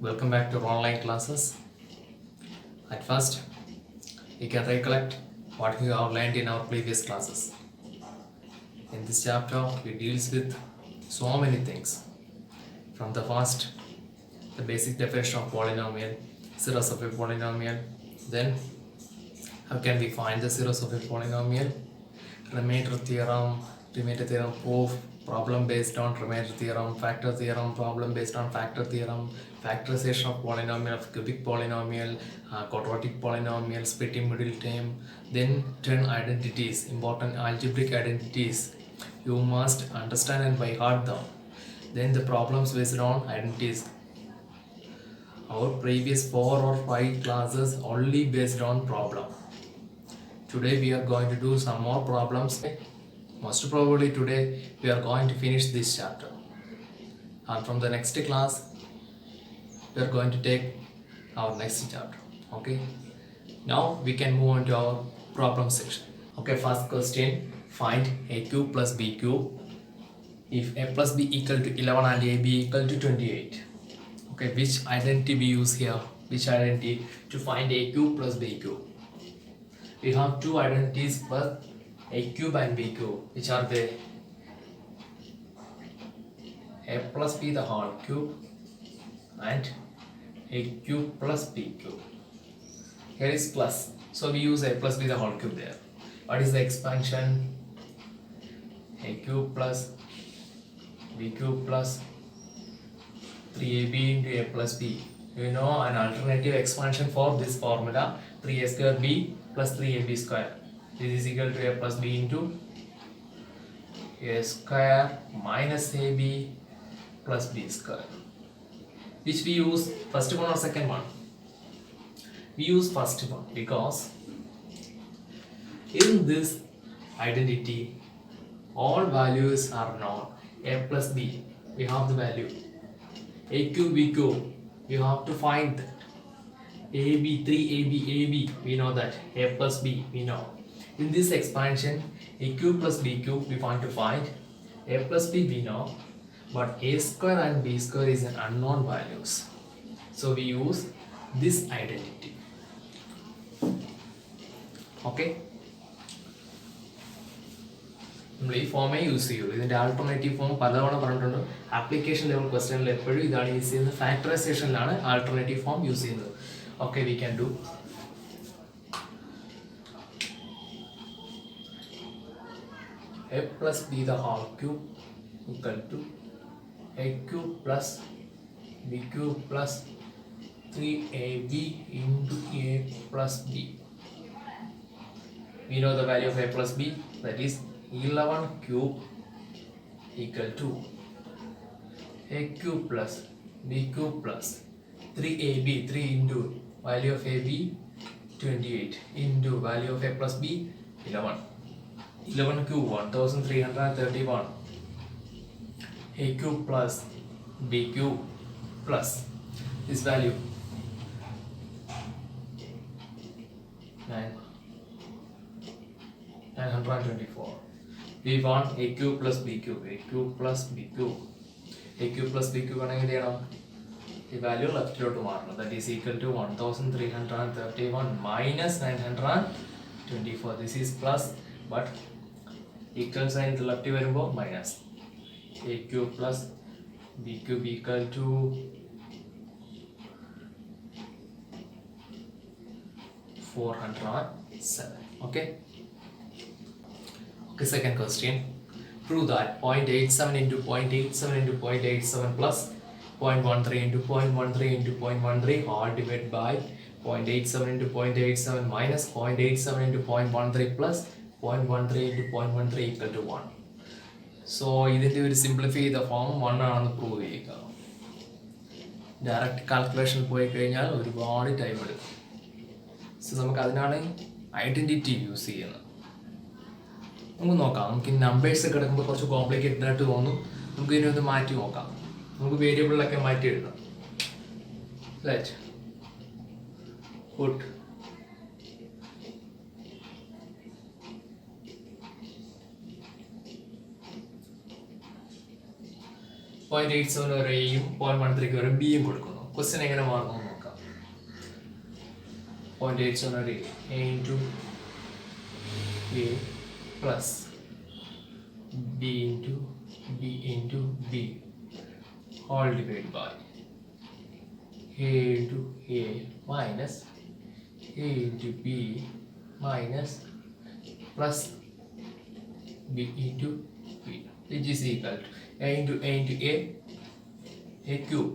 Welcome back to online classes. At first, we can recollect what we have learned in our previous classes. In this chapter, we deals with so many things. From the first, the basic definition of polynomial, zeros of a polynomial. Then, how can we find the zeros of a polynomial? Remainder theorem proof, problem based on remainder theorem, factor theorem, problem based on factor theorem, factorization of polynomial, of cubic polynomial, quadratic polynomial, splitting middle term, then 10 identities, important algebraic identities. You must understand and by heart them. Then the problems based on identities. Our previous 4 or 5 classes only based on problem. Today we are going to do some more problems. Most probably today we are going to finish this chapter, and from the next class we are going to take our next chapter. Okay, now we can move on to our problem section. Okay, first question, find a cube plus b cube if a plus b equal to 11 and ab equal to 28. Okay, which identity we use here? Which identity to find a cube plus b cube? We have two identities plus a cube and b cube, which are they? A plus b the whole cube and a cube plus b cube. Here is plus, so we use a plus b the whole cube there. What is the expansion? A cube plus b cube plus 3ab into a plus b. You know an alternative expansion for this formula, 3a square b plus 3ab square. This is equal to a plus b into a square minus ab plus b square. Which we use first one or second one? We use first one because in this identity all values are known. A plus b, we have the value. A cube, b cube, we have to find that. AB, 3ab, AB, we know that. A plus b, we know. In this expansion, a cube plus b cube, we want to find. A plus b, we know. But a square and b square is an unknown values. So we use this identity. Okay? നമ്മൾ ഈ ഫോമേ use ചെയ്യുള്ളൂ. ഇതിൻ്റെ alternative form പലതവണ പറഞ്ഞിട്ടുണ്ട്. Application level ക്വസ്റ്റനിൽ എപ്പോഴും ഇതാണ് use ചെയ്യുന്നത്. ഫാക്ടറൈസേഷനിലാണ് alternative form use ചെയ്യുന്നത്. Okay, we can do a plus b the whole cube equal to a cube plus b cube plus 3ab into a plus b. We know the value of a plus b, that is 11 cube equal to a cube plus b cube plus 3ab, 3 into value of ab 28 into value of a plus b 11. 11 cube 1331. A cube plus b cube plus this value 924. We want a cube plus b cube. A cube plus b cube. A cube plus b cube ആണെങ്കിൽ the value ലെഫ്റ്റിലോട്ട് മാറണം. That is equal to 1331 minus 924. This is plus, but equal sign left വരുമ്പോൾ minus. A cube plus b cube equal to 407. Okay. Okay, second question. Prove that 0.87 into 0.87 into 0.87 plus 0.13 into 0.13 into 0.13 all divided by 0.87 into 0.87 minus 0.87 into 0.13 plus 0.13 into 0.13 equal to 1. So, ഇതിൻ്റെ ഒരു simplify ചെയ്ത form 1 ആണെന്ന് prove ചെയ്യുക. Direct calculation പോയി കഴിഞ്ഞാൽ ഒരുപാട് time എടുക്കും. So നമുക്ക് അതിനാണ് ഐഡൻറ്റിറ്റി യൂസ് ചെയ്യുന്നത്. നമുക്ക് നോക്കാം. നമുക്ക് ഈ നമ്പേഴ്സ് ഒക്കെ എടുക്കുമ്പോൾ കുറച്ച് കോംപ്ലിക്കേറ്റഡ് ആയിട്ട് തോന്നും. നമുക്ക് ഇതിനെ ഒന്ന് മാറ്റി നോക്കാം. നമുക്ക് വേരിയബിളിലൊക്കെ മാറ്റി എഴുതാം. ലെറ്റ് പുട്ട് 0.87 ഒരു എയും 0.13 ഒരു ബിയും കൊടുക്കുന്നു. ക്വസ്റ്റ്യൻ എങ്ങനെ മാറുന്നു നോക്കാം. 0.8 സൊന്നൊരു a into a plus b into b all divided by a into a minus a into b minus plus b into b, which is equal to a into a cube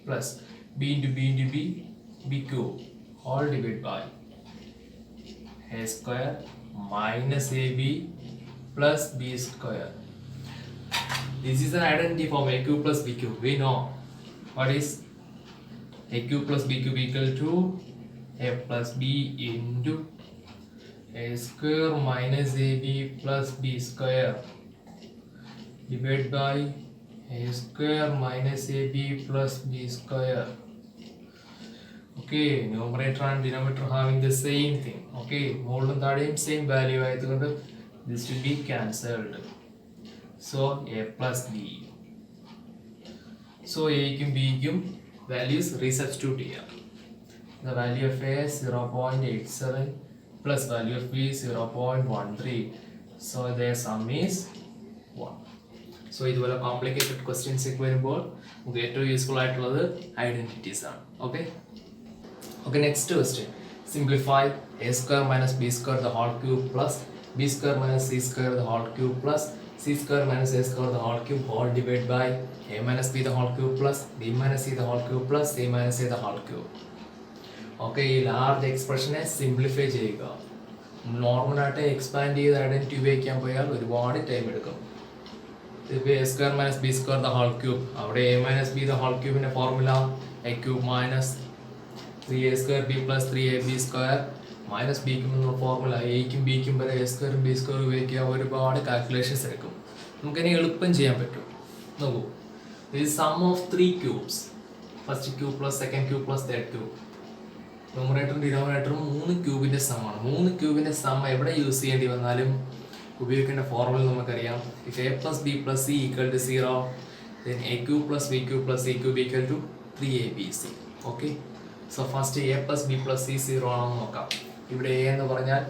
plus b into b cube all divided by a square minus ab plus b square. This is an identity form, a cube plus b cube. We know what is a cube plus b cube equal to a plus b into a square minus ab plus b square divided by a square minus ab plus b square. Okay, numerator and denominator having the same thing. Okay, മോളിലും താഴെയും same value ആയതുകൊണ്ട് this will be cancelled. So a plus b. So a ക്കും b ക്കും values resubstitute ചെയ്യാം. The value of a is 0.87 plus value of b is 0.13. So their sum is 1. So ഇതുപോലെ complicated questions ഒക്കെ വരുമ്പോൾ നമുക്ക് ഏറ്റവും useful ആയിട്ടുള്ളത് identities ആണ്. Okay, next question. Simplify a square minus b square the whole cube plus b square minus c square the whole cube plus c square minus a square the whole cube all divided by a minus b the whole cube plus b minus c the whole cube plus c minus a the whole cube. Okay, ഈ large എക്സ്പ്രഷനെ simplify ചെയ്യുക. നോർമലായിട്ട് expand ചെയ്ത് identity ഉപയോഗിക്കാൻ പോയാൽ ഒരുപാട് time എടുക്കും. ഇപ്പോൾ a square minus b square the whole cube, അവിടെ a minus b the whole ക്യൂബിൻ്റെ formula a cube minus 3a square b plus 3ab square minus ബിക്കും എന്നുള്ള ഫോർമുല എയ്ക്കും ബിക്കും വരെ എ സ്ക്വയറും ബി സ്ക്വയറും ഉപയോഗിക്കുക ഒരുപാട് കാൽക്കുലേഷൻസ് എടുക്കും. നമുക്കിനി എളുപ്പം ചെയ്യാൻ പറ്റും. നോക്കൂ, ഇത് sum of 3 cubes, first cube plus second cube plus third cube. ന്യൂമറേറ്ററും ഡിനോമിനേറ്ററും 3 ക്യൂബിൻ്റെ സമ്മാണ്. 3 ക്യൂബിൻ്റെ സം എവിടെ യൂസ് ചെയ്യേണ്ടി വന്നാലും ഉപയോഗിക്കേണ്ട ഫോർമുല നമുക്കറിയാം. If A plus B plus C equal to 0 then a cube plus b cube plus c cube equal to 3abc. Okay, so first A plus B plus C 0 ആണെന്ന് നോക്കാം. ഇവിടെ A എന്ന് പറഞ്ഞാൽ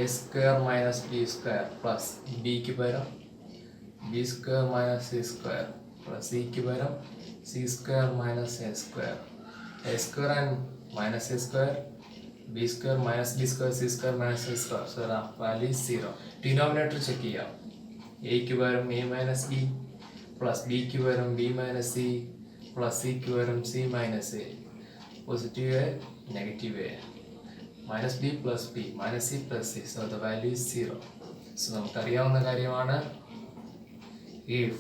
A square minus b square plus ബിക്ക് പകരം b square minus c square plus സിക്ക് പകരം c square minus a square. A square and minus a square, B square minus b square, C square minus c square. So value 0. Denominator check ചെയ്യാം. എക്ക് പകരം a minus B plus ബിക്ക് പകരം B minus C plus സിക്ക് പകരം C minus A. Positive A negative A, minus B plus B minus C plus C. So the value is 0. So നമുക്കറിയാവുന്ന കാര്യമാണ് if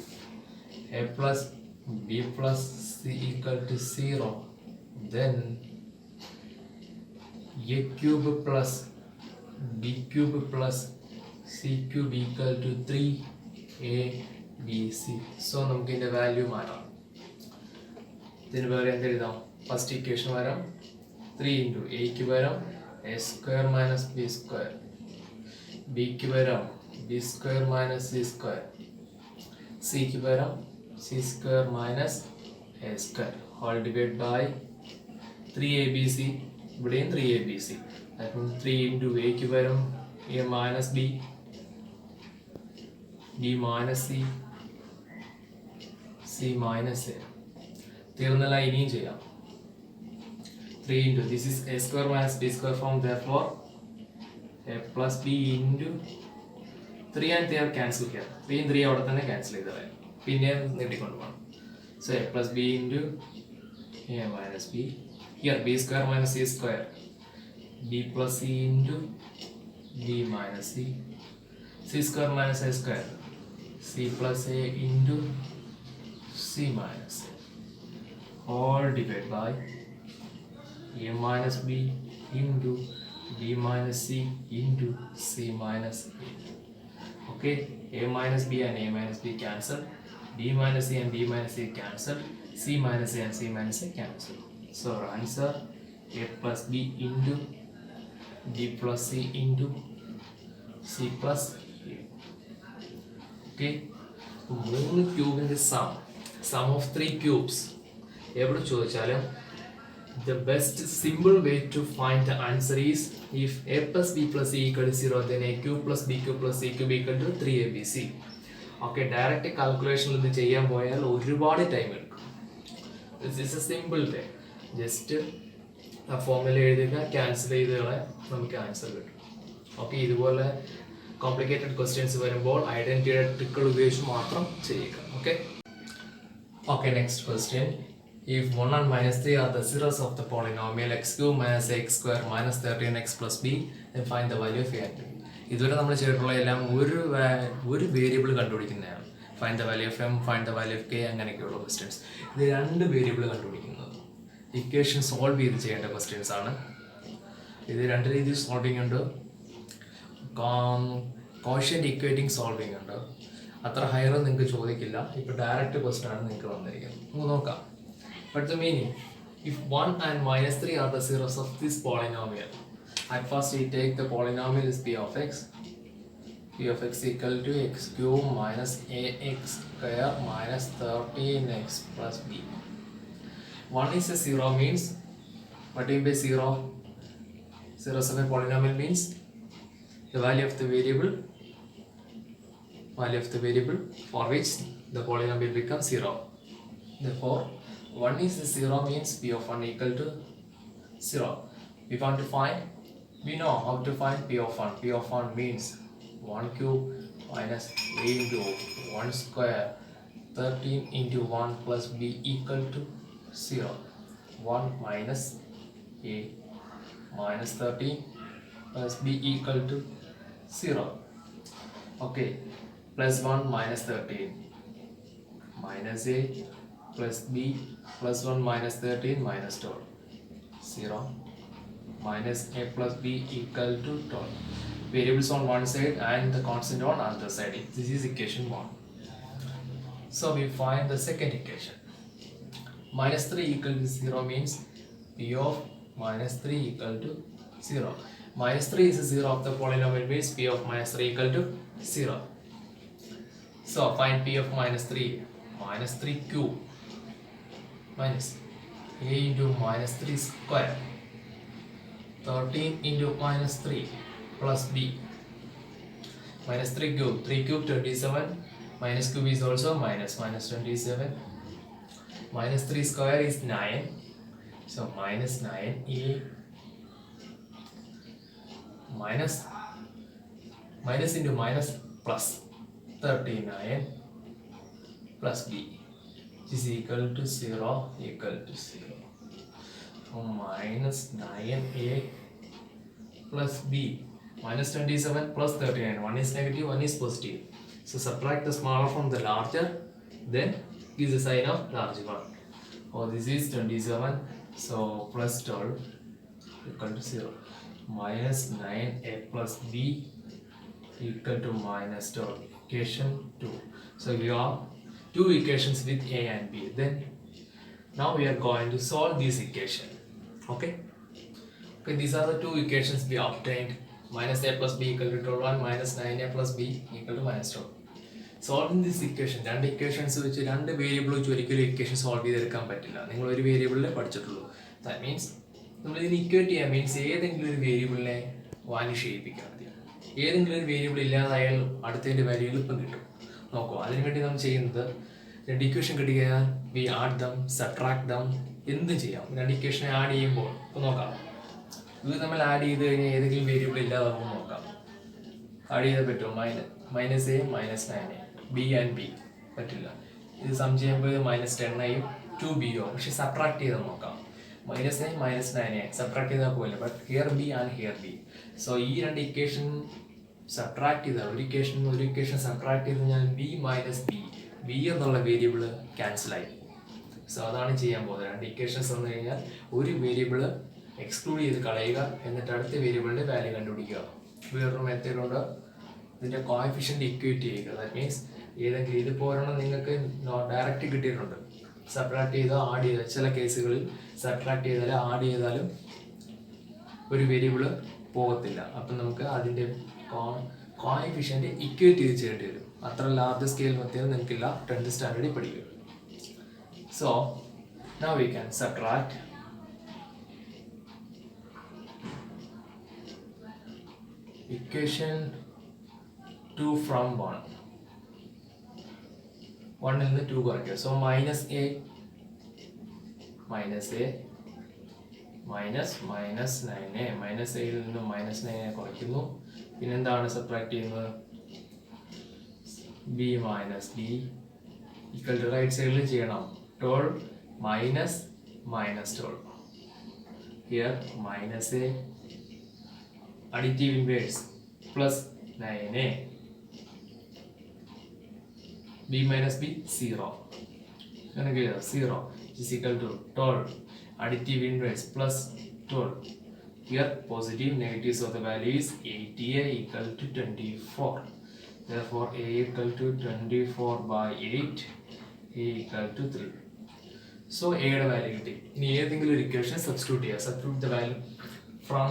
A plus B plus C equal to 0 then a cube plus b cube plus c cube equal to 3abc. So നമുക്ക് ഇതിൻ്റെ value മാറ്റാം. ഇതിന് പകരം എന്തെഴുതാം? First equation പകരം 3 into എക്ക് പകരം a square minus b square, ബിക്ക് പകരം b square minus c square, സിക്ക് പകരം c square minus a square whole divide by 3abc. ഇവിടെയും 3abc. that means 3 ഇൻറ്റു എക്ക് പകരം a minus b, b minus c, c minus a. തീർന്നല്ല, ഇനിയും ചെയ്യാം. 3 into this is a square minus b square from therefore a plus b into 3 and 3 cancel ചെയ്യാം. 3 ഉം 3 അവിടെ തന്നെ ക്യാൻസൽ ചെയ്ത് കളയാം, പിന്നെ നീട്ടിക്കൊണ്ട് പോകണം. So A plus b into A minus B. Here B square minus c square, b plus C into B minus c, C square minus a square, C plus A into C minus A all divided by a minus b into b minus c into c minus a. Okay, a minus b and a minus b cancel, b minus c and b minus c cancel, c minus a and c minus a cancel. So our answer a plus b into b plus c into c plus a. Okay, 3 cube in the sum of 3 cubes. എവിടെ ചോദിച്ചാലും the best simple way to find the answer is if a plus b plus c equal to 0, then a cube plus b cube plus c cube equal to 3abc. Okay, direct കാൽക്കുലേഷനിൽ ഇത് ചെയ്യാൻ പോയാൽ ഒരുപാട് time എടുക്കും. This is a simple way. Just ആ formula എഴുതുക, cancel ചെയ്തുകളെ നമുക്ക് ആൻസർ കിട്ടും. ഓക്കെ, ഇതുപോലെ കോംപ്ലിക്കേറ്റഡ് ക്വസ്റ്റ്യൻസ് വരുമ്പോൾ ഐഡന്റിറ്റിയുടെ ട്രിക്കുകൾ ഉപയോഗിച്ച് മാത്രം ചെയ്യുക. Okay, okay, next question. If 1 and minus 3 are the zeros of the polynomial x cube minus x square minus 13x plus b, then find the value of a and b. ഇതുവരെ നമ്മൾ ചെയ്തിട്ടുള്ള എല്ലാം ഒരു variable കണ്ടുപിടിക്കുന്നതാണ്. Find the value of m, find the value of k, അങ്ങനെയൊക്കെയുള്ള questions. ഇത് 2 variable കണ്ടുപിടിക്കുന്നത് equation solve ചെയ്ത് ചെയ്യേണ്ട ക്വസ്റ്റ്യൻസ് ആണ്. ഇത് 2 രീതിയിൽ സോൾവിങ് ഉണ്ട്. കോഷ്യന്റ് ഇക്വേറ്റിംഗ് സോൾവിങ് ഉണ്ട്. അത്ര ഹയർ നിങ്ങൾക്ക് ചോദിക്കില്ല. ഇപ്പോൾ ഡയറക്റ്റ് ക്വസ്റ്റ്യൻ ആണ് നിങ്ങൾക്ക് വന്നിരിക്കുന്നത്. നമുക്ക് നോക്കാം. But the meaning, if 1 and minus 3 are the zeros of this polynomial, at first we take the polynomial is p of x. P of x equal to x cube minus ax square minus 13x plus b. 1 is a zero means, what do you mean by zero? Zeros of a polynomial means the value of the variable for which the polynomial becomes zero. Therefore, 1 is a 0 means p of 1 equal to 0. We want to find, we know how to find p of 1. P of 1 means 1 cube minus a into 1 square 13 into 1 plus b equal to 0. 1 minus a minus 13 plus b equal to 0. Okay, plus 1 minus 13 minus a plus b plus 1 minus 13 minus 12, 0 minus a plus b equal to 12. Variables on one side and the constant on other side. This is equation 1. So we find the second equation. Minus 3 equal to 0 means p of minus 3 equal to 0. Minus 3 is a 0 of the polynomial means p of minus 3 equal to 0. So find p of minus 3. Minus 3 cube minus a into minus 3 square 13 into minus 3 plus b. Minus 3 cube, 3 cube 27, minus cube is also minus 27, minus 3 square is 9, so minus 9 a minus into minus plus 39 plus b is equal to 0, equal to 0. So minus 9a plus b, minus 27 plus 39. One is negative, one is positive. So subtract the smaller from the larger, then give the sign of larger one. Oh, this is 27, so plus 12 equal to 0. Minus 9a plus b equal to minus 12. Equation 2. So we have 2 equations with a and b. Then now we are going to solve this equation. Okay, these are the 2 equations we obtained. Minus a plus b equal to 12, minus 9a plus b equal to minus 12. Solving this equation, 2 equations വെച്ച് 2 variable വെച്ച് ഒരിക്കലും equation solve ചെയ്തെടുക്കാൻ പറ്റില്ല. നിങ്ങൾ ഒരു വേരിയബിളിലെ പഠിച്ചിട്ടുള്ളൂ. That means നമ്മൾ ഇതിന് equate ചെയ്യാൻ മീൻസ് ഏതെങ്കിലും ഒരു വേരിയബിളിനെ വാനിഷ് ചെയ്യിപ്പിക്കാൻ മതി. ഏതെങ്കിലും ഒരു വേരിയബിൾ ഇല്ലാതായാൽ അടുത്തതിൻ്റെ വാല്യൂ എളുപ്പം കിട്ടും. നോക്കൂ, അതിനുവേണ്ടി നമ്മൾ ചെയ്യുന്നത് 2 ഇക്വേഷൻ കിട്ടിക്കഴിഞ്ഞാൽ we add them, subtract them, എന്തും ചെയ്യാം. 2 ഇക്വേഷനെ ആഡ് ചെയ്യുമ്പോൾ ഇപ്പോൾ നോക്കാം, ഇത് നമ്മൾ ആഡ് ചെയ്ത് കഴിഞ്ഞാൽ ഏതെങ്കിലും വേരിയബിൾ ഇല്ലാതാകുമ്പോൾ നോക്കാം. ആഡ് ചെയ്താൽ പറ്റുമോ? Minus A minus 9a, B and B പറ്റില്ല. ഇത് സം ചെയ്യുമ്പോൾ മൈനസ് 10ആയും 2bയോ, പക്ഷെ സബ്ട്രാക്ട് ചെയ്താൽ നോക്കാം. മൈനസ് 9 മൈനസ് 9a സബ്ട്രാക്ട് ചെയ്താൽ പോയില്ല, but here B and here B. So ഈ 2 ഇക്വേഷൻ സബ്ട്രാക്ട് ചെയ്താൽ ഒരു ഇക്വേഷൻ സബ്ട്രാക്ട് ചെയ്ത് കഴിഞ്ഞാൽ ബി മൈനസ് ബി എന്നുള്ള വേരിയബിൾ ക്യാൻസലായി. സോ അതാണ് ചെയ്യാൻ പോകുന്നത്. 2 ഇക്വേഷൻസ് വന്നു കഴിഞ്ഞാൽ ഒരു വേരിയബിൾ എക്സ്ക്ലൂഡ് ചെയ്ത് കളയുക, എന്നിട്ട് അടുത്ത വേരിയബിളിൻ്റെ വാല്യൂ കണ്ടുപിടിക്കുക. വേറൊരു മെത്തേഡുണ്ട്, ഇതിൻ്റെ കോഎഫിഷ്യൻ്റ് ഇക്വേറ്റ് ചെയ്യുക. ദാറ്റ് മീൻസ് ഏതെങ്കിലും ഇതിപ്പോൾ ഒരെണ്ണം നിങ്ങൾക്ക് ഡയറക്റ്റ് കിട്ടിയിട്ടുണ്ട്, സബ്ട്രാക്ട് ചെയ്തോ ആഡ് ചെയ്തോ. ചില കേസുകളിൽ സബ്ട്രാക്ട് ചെയ്താലും ആഡ് ചെയ്താലും ഒരു വേരിയബിൾ പോകത്തില്ല. അപ്പം നമുക്ക് അതിൻ്റെ കോഎഫിഷ്യൻ്റ് ഇക്വേറ്റ് ചെയ്ത് ചെയ്യേണ്ടി വരും. അത്ര ലാർജ് സ്കെയിൽ മെത്തേഡ് നിങ്ങൾക്കില്ല, 10th സ്റ്റാൻഡേർഡിൽ പഠിക്കുക. So Now we can subtract equation 2 from 1. 1 ൽ നിന്ന് 2 കുറയ്ക്കുക. So minus a minus 9a minus a ൽ നിന്ന് minus 9 കുറയ്ക്കുന്നു. പിന്നെന്താണ് സബ്ട്രാക്ട് ചെയ്യുന്നത്? b minus b equal to right സൈഡിൽ ചെയ്യണം 12 minus 12. Here minus a additive inverse plus 9a b minus b 0 0 is equal to 12 additive inverse plus 12. Here positive negatives of the value is 8a equal to 24. Therefore a equal to 24 by 8, a equal to 3. So a യുടെ value കിട്ടി. ഇനി ഏതെങ്കിലും ഒരു equation substitute ചെയ്യുക. Substitute the value from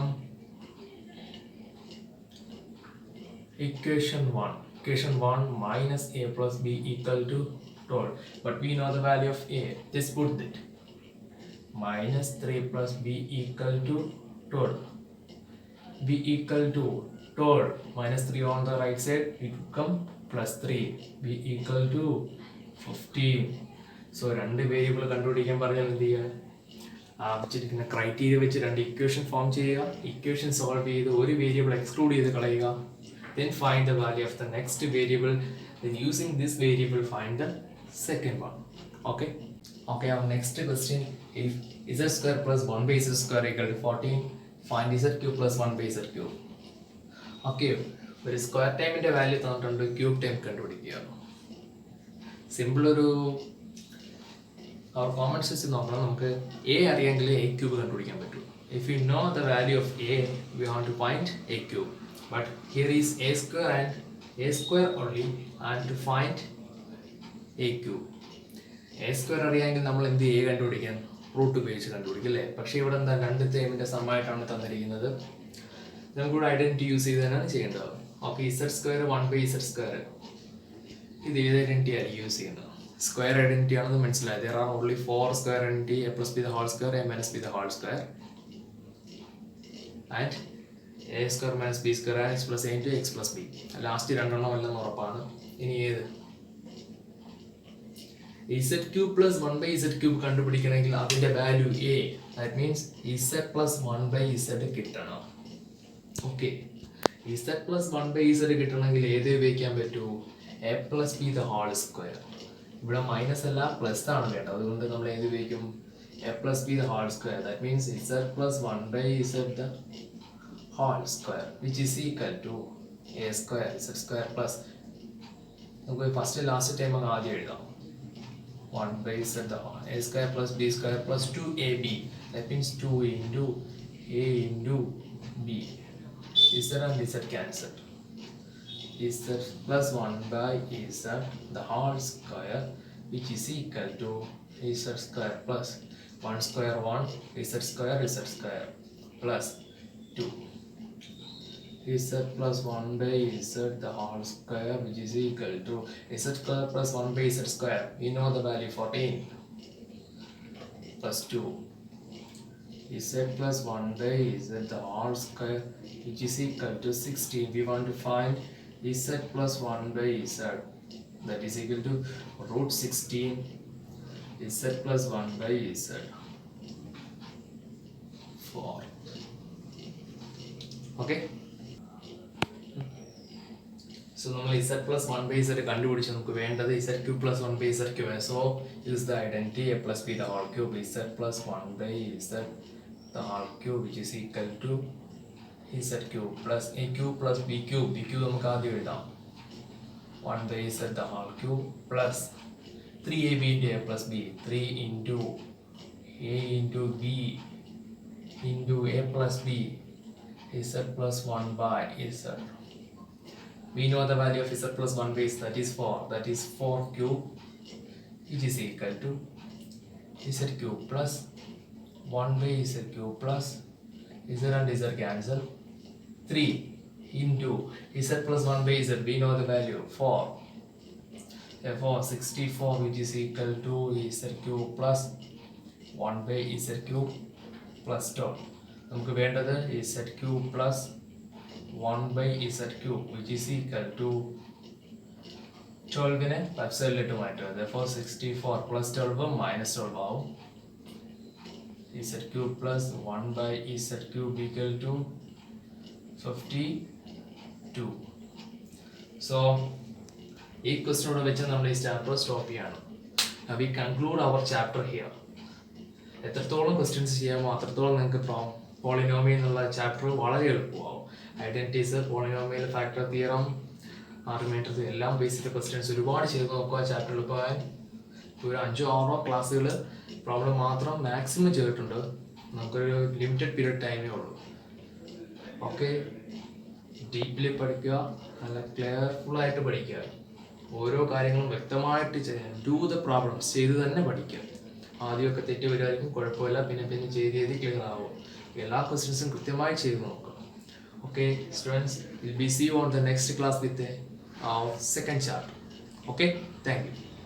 equation 1. Equation 1 minus a plus b equal to 12. But we know the value of a. Just put that. Minus 3 plus b equal to 12. b equal to 12. Minus 3 on the right side. It will come plus 3. b equal to 15. So, രണ്ട് variable കണ്ടുപിടിക്കാൻ പറഞ്ഞാൽ എന്ത് ചെയ്യുക? ആവശ്യത്തിരിക്കുന്ന criteria വെച്ച് രണ്ട് equation form ചെയ്യുക. Equation solve ചെയ്ത് ഒരു വേരിയബിൾ എക്സ്ക്ലൂഡ് ചെയ്ത് കളയുക. Then find the value of the next variable. Then using this variable find the second one. Okay. Our next question: if z square plus 1 by z square equal to 14, find z cube plus 1 by z cube. Okay. ഒരു square ടൈമിന്റെ value തന്നിട്ടുണ്ട്, cube time കണ്ടുപിടിക്കുക. Simple ഒരു common sense നോക്കണം. നമുക്ക് A അറിയാമെങ്കിൽ A cube കണ്ടുപിടിക്കാൻ പറ്റും. If you know the value of a, we want to find a cube. But here is a square and a square only, and to find a cube. A square അറിയാമെങ്കിൽ നമ്മൾ എന്ത് ചെയ്യുക? കണ്ടുപിടിക്കാൻ root ഉപയോഗിച്ച് കണ്ടുപിടിക്കും അല്ലേ? പക്ഷേ ഇവിടെ എന്താ, രണ്ട് ടേമിൻ്റെ സമ്മമായിട്ടാണ് തന്നിരിക്കുന്നത്. നമുക്കിവിടെ ഐഡൻറ്റിറ്റി യൂസ് ചെയ്ത് തന്നെയാണ് ചെയ്യേണ്ടത്. Okay, Z square 1 by Z square, ഇത് ഏത് ഐഡൻറ്റിറ്റി ആയിരിക്കും യൂസ് ചെയ്യുന്നത്? സ്ക്വയർ ഐഡൻറ്റിറ്റി ആണെന്ന് മനസ്സിലായത്. There are only 4 square identity: a plus b the whole square, a minus b the whole square, and a square minus b square x plus a into x plus b. Last രണ്ടെണ്ണം എല്ലാം ഉറപ്പാണ്. ഇനി ഏത്? z cube plus 1 by z cube കണ്ടുപിടിക്കണമെങ്കിൽ അതിന്റെ value a. That means z plus 1 by z കിട്ടണം. Okay, z plus 1 by z കിട്ടണമെങ്കിൽ ഏത് ഉപയോഗിക്കാൻ പറ്റൂ? a plus b the whole square. ഇവിടെ മൈനസ് അല്ല പ്ലസ് ആണ് വേണ്ടത്, അതുകൊണ്ട് നമ്മൾ ഏത് ഉപയോഗിക്കും? a plus b the whole square. That means z plus 1 by z the whole square, which is equal to a square z square plus, നമുക്ക് first last time അങ്ങ് ആദ്യം എഴുതാം. 1 by z the whole, a square plus b square plus 2ab. That means 2 into a into b. z and z cancelled. Z plus 1 by z the whole square, which is equal to z square plus 1 square 1 z square plus 2 z plus 1 by z the whole square, which is equal to z square plus 1 by z square. We know the value 14 plus 2 z plus 1 by z the whole square, which is equal to 16. We want to find z plus 1 by z, that is equal to root 16 z plus 1 by z 4. Okay. So നമ്മൾ z plus 1 by z കണ്ടുപിടിച്ച് നമുക്ക് വേണ്ടത് z cube plus 1 by z cube. So use the identity a plus b the whole cube, z plus 1 by z the whole cube, which is equal to z cube plus a cube plus b cube. b cube നമുക്ക് ആദ്യം എഴുതാം. 1 by z the whole cube plus 3ab into a plus b, 3 into a into b into a plus b, z plus 1 by z. We know the value of z plus 1 by z, that is 4. That is 4 cube, which is equal to z cube plus 1 by z cube plus z and z cancel. 3 into z plus 1 by z. We know the value 4. Therefore 64, which is equal to z cube plus 1 by z cube plus 12. നമുക്ക് വേണ്ടത് z cube plus 1 by z cube which is equal to 12നെ left സൈഡിലിട്ട് മാറ്റുക. therefore 64 plus 12 minus 12 ആവും. z cube plus 1 by z cube equal to 52. So ഈ ക്വസ്റ്റ്യനോട് വെച്ച് നമ്മൾ ഈ ചാപ്റ്റർ സ്റ്റോപ്പ് ചെയ്യാണ്. We conclude our chapter here. എത്രത്തോളം ക്വസ്റ്റ്യൻസ് ചെയ്യാമോ അത്രത്തോളം നിങ്ങൾക്ക് പോളിനോമിയൽ എന്നുള്ള ചാപ്റ്റർ വളരെ എളുപ്പമാവും. Identities, polynomial, factor theorem, remainder എല്ലാം ബേസിക് ക്വസ്റ്റ്യൻസ് ഒരുപാട് ചെയ്ത് നോക്കുക. ചാപ്റ്റർ എളുപ്പമായി ഒരു 5-6 ക്ലാസ്സുകൾ പ്രോബ്ലം മാത്രം മാക്സിമം ചെയ്തിട്ടുണ്ട്. നമുക്കൊരു ലിമിറ്റഡ് പീരീഡ് ടൈമേ ഉള്ളൂ. ഓക്കെ, ഡീപ്ലി പഠിക്കുക, നല്ല ക്ലിയർഫുള്ളായിട്ട് പഠിക്കുക. ഓരോ കാര്യങ്ങളും വ്യക്തമായിട്ട് ഡു ദ പ്രോബ്ലംസ് ചെയ്ത് തന്നെ പഠിക്കുക. ആദ്യമൊക്കെ തെറ്റ് വരുമായിരിക്കും, കുഴപ്പമില്ല, പിന്നെ പിന്നെ ചെയ്ത് ക്ലിയർ ആവും. എല്ലാ ക്വസ്റ്റ്യൻസും കൃത്യമായി ചെയ്ത് നോക്കുക. Okay, students, we'll be see you on the next class with the second chapter. Okay, thank you.